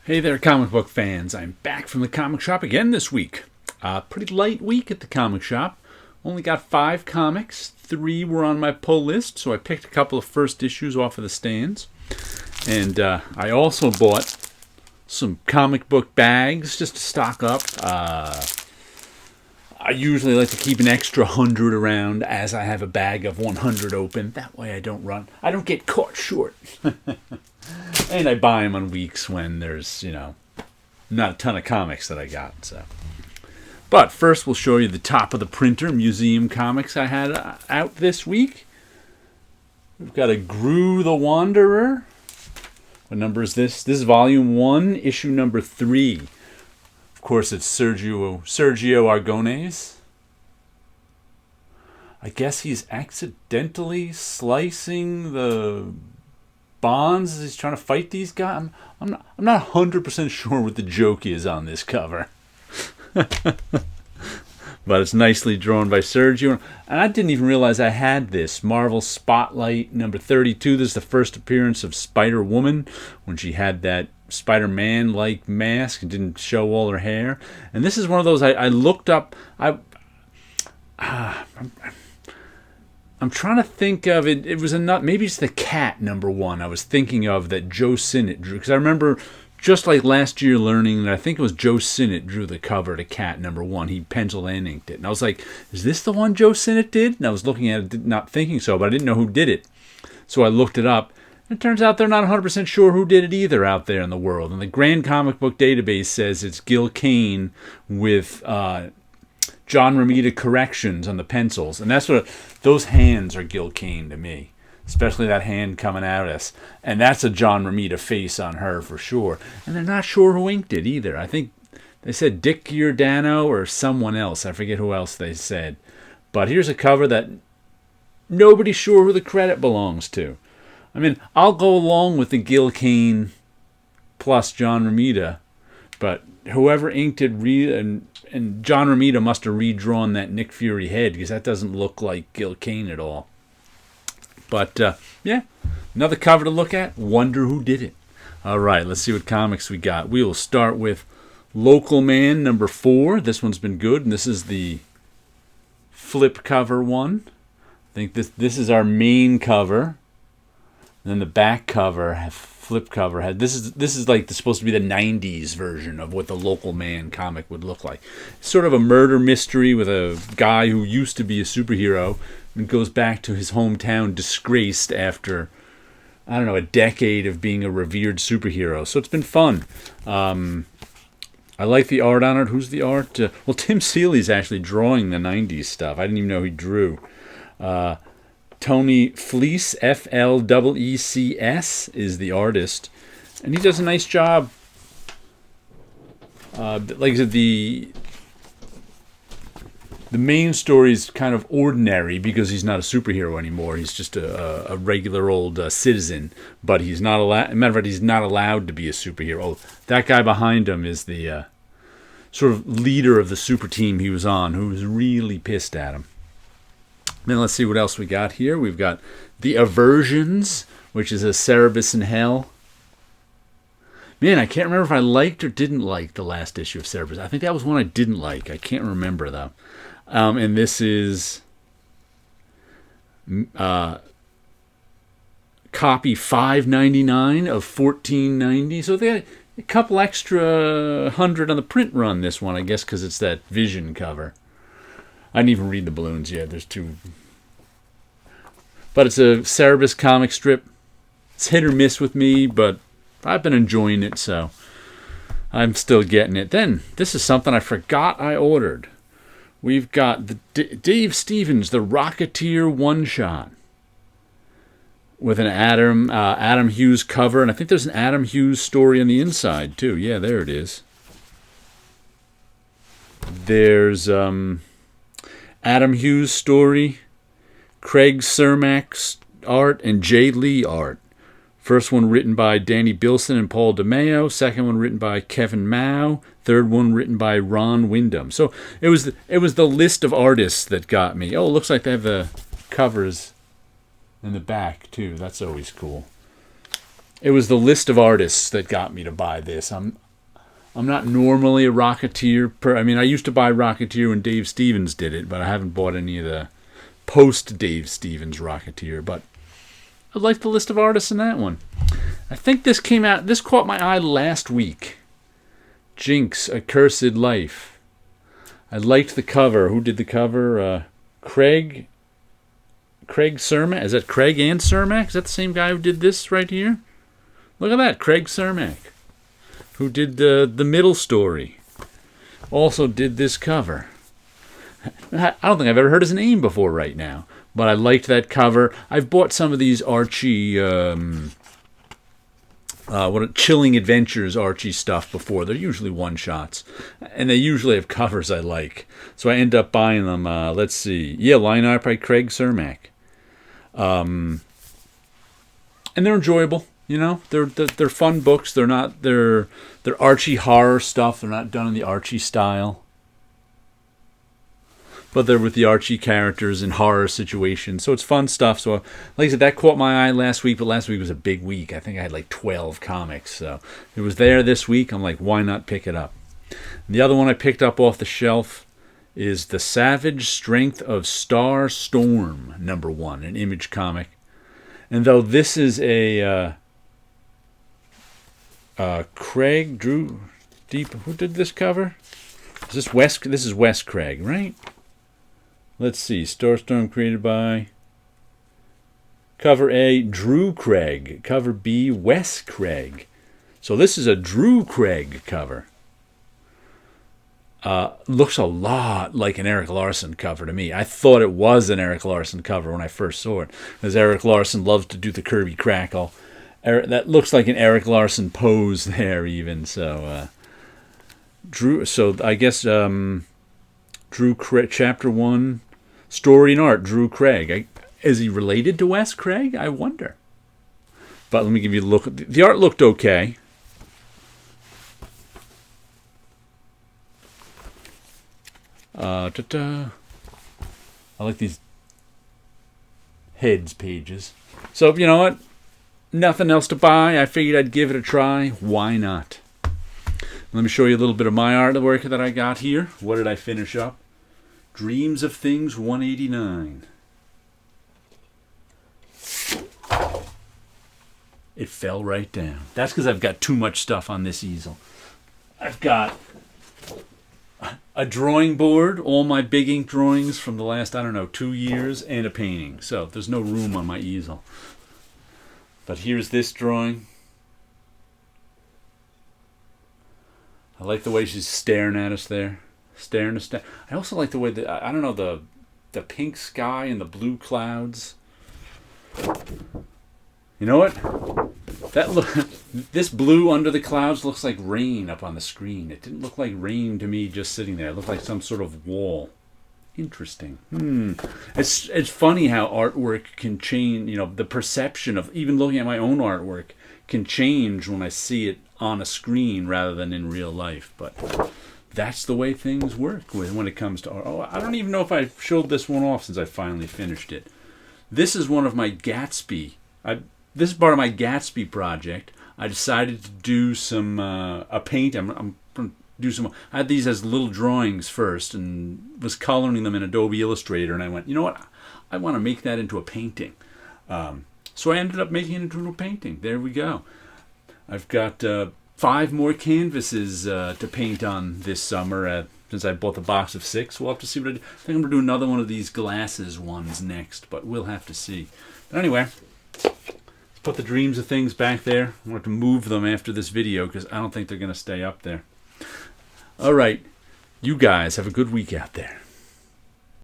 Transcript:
Hey there, comic book fans. I'm back from the comic shop again this week. Pretty light week at the comic shop. Only got 5 comics. 3 were on my pull list, so I picked a couple of first issues off of the stands. And I also bought some comic book bags just to stock up. I usually like to keep an extra 100 around as I have a bag of 100 open. That way I don't get caught short. And I buy them on weeks when there's, not a ton of comics that I got. So, but first we'll show you the top of the printer museum comics I had out this week. We've got a Gru the Wanderer. What number is this? This is volume 1, issue number 3. Of course, it's Sergio Aragonés. I guess he's accidentally slicing the bonds as he's trying to fight these guys. I'm not 100% sure what the joke is on this cover. But it's nicely drawn by Sergio. And I didn't even realize I had this. Marvel Spotlight number 32. This is the first appearance of Spider-Woman when she had that Spider-Man-like mask and didn't show all her hair. And this is one of those I looked up. I'm trying to think of it. It was maybe it's the Cat number 1 I was thinking of that Joe Sinnott drew. Because I remember just like last year learning that I think it was Joe Sinnott drew the cover to Cat number 1. He penciled and inked it. And I was like, is this the one Joe Sinnott did? And I was looking at it, not thinking so, but I didn't know who did it. So I looked it up. And it turns out they're not 100% sure who did it either out there in the world. And the Grand Comic Book Database says it's Gil Kane with John Romita corrections on the pencils. And that's what those hands are Gil Kane to me. Especially that hand coming at us. And that's a John Romita face on her for sure. And they're not sure who inked it either. I think they said Dick Giordano or someone else. I forget who else they said. But here's a cover that nobody's sure who the credit belongs to. I mean, I'll go along with the Gil Kane plus John Romita. But whoever inked it, and John Romita must have redrawn that Nick Fury head because that doesn't look like Gil Kane at all. But, yeah, another cover to look at. Wonder who did it. All right, let's see what comics we got. We will start with Local Man number 4. This one's been good, and this is the flip cover one. I think this is our main cover. And then the back cover, flip cover, this is like supposed to be the 90s version of what the Local Man comic would look like. It's sort of a murder mystery with a guy who used to be a superhero and goes back to his hometown disgraced after, I don't know, a decade of being a revered superhero. So it's been fun. I like the art on it. Who's the art? Well, Tim Seeley's actually drawing the 90s stuff. I didn't even know he drew. Tony Fleece, Fleecs, is the artist. And he does a nice job. Like I said, the main story is kind of ordinary because he's not a superhero anymore. He's just a regular old citizen. But he's not allowed. Matter of fact, he's not allowed to be a superhero. Oh, that guy behind him is the sort of leader of the super team he was on, who was really pissed at him. Then let's see what else we got here. We've got the Aversions, which is a Cerebus in Hell. Man, I can't remember if I liked or didn't like the last issue of Cerebus. I think that was one I didn't like. I can't remember, though. And this is copy 599 of 1490. So they got a couple extra 100 on the print run, this one, I guess, because it's that Vision cover. I didn't even read the balloons yet. There's 2. But it's a Cerebus comic strip. It's hit or miss with me, but I've been enjoying it, so I'm still getting it. Then, this is something I forgot I ordered. We've got the Dave Stevens, the Rocketeer one-shot, with an Adam Hughes cover, and I think there's an Adam Hughes story on the inside, too. Yeah, there it is. There's Adam Hughes story, Craig Cermak's art, and Jay Lee art. First one written by Danny Bilson and Paul DeMeo. Second one written by Kevin Mao. Third one written by Ron Wyndham. So it was the list of artists that got me. Oh, it looks like they have the covers in the back too. That's always cool. It was the list of artists that got me to buy this. I'm not normally a Rocketeer. I mean, I used to buy Rocketeer when Dave Stevens did it, but I haven't bought any of the post Dave Stevens Rocketeer. But I like the list of artists in that one. I think this came out. This caught my eye last week. Jinx, A Cursed Life. I liked the cover. Who did the cover? Craig Cermak. Is that Craig and Cermak? Is that the same guy who did this right here? Look at that, Craig Cermak, who did the middle story. Also did this cover. I don't think I've ever heard his name before right now, but I liked that cover. I've bought some of these Archie, Chilling Adventures Archie stuff before. They're usually one-shots, and they usually have covers I like. So I end up buying them. Let's see. Yeah, line art by Craig Cermak. And they're enjoyable. You know, they're fun books. They're Archie horror stuff. They're not done in the Archie style, but they're with the Archie characters in horror situations. So it's fun stuff. So, like I said, that caught my eye last week. But last week was a big week. I think I had like 12 comics. So it was there this week. I'm like, why not pick it up? And the other one I picked up off the shelf is The Savage Strength of Star Storm, #1, an Image comic. And though this is a Craig Drew Deep. Who did this cover? Is this Wes? This is Wes Craig, right? Let's see. Starstorm created by. Cover A, Drew Craig. Cover B, Wes Craig. So this is a Drew Craig cover. Looks a lot like an Eric Larson cover to me. I thought it was an Eric Larson cover when I first saw it, because Eric Larson loves to do the Kirby Crackle. That looks like an Eric Larson pose there, even. So, Drew. So I guess Drew Craig, Chapter 1, Story and Art. Drew Craig. Is he related to Wes Craig? I wonder. But let me give you a look. The art looked okay. I like these heads pages. So you know what? Nothing else to buy. I figured I'd give it a try. Why not? Let me show you a little bit of my artwork that I got here. What did I finish up? Dreams of Things 189. It fell right down. That's because I've got too much stuff on this easel. I've got a drawing board, all my big ink drawings from the last, 2 years, and a painting. So there's no room on my easel. But here's this drawing. I like the way she's staring at us there. Staring us down. I also like the way the pink sky and the blue clouds. You know what? This blue under the clouds looks like rain up on the screen. It didn't look like rain to me just sitting there. It looked like some sort of wall. Interesting. It's funny how artwork can change. You know, the perception of even looking at my own artwork can change when I see it on a screen rather than in real life. But that's the way things work when it comes to art. Oh, I don't even know if I showed this one off since I finally finished it. This is one of my Gatsby. This is part of my Gatsby project. I decided to do some a paint. I'm going to do some. I had these as little drawings first, and was coloring them in Adobe Illustrator. And I went, you know what? I want to make that into a painting. So I ended up making it into a painting. There we go. I've got 5 more canvases to paint on this summer. Since I bought the box of 6, we'll have to see what I do. I think I'm going to do another one of these glasses ones next, but we'll have to see. But anyway, put the Dreams of Things back there. I want to move them after this video because I don't think they're going to stay up there. All right. You guys have a good week out there.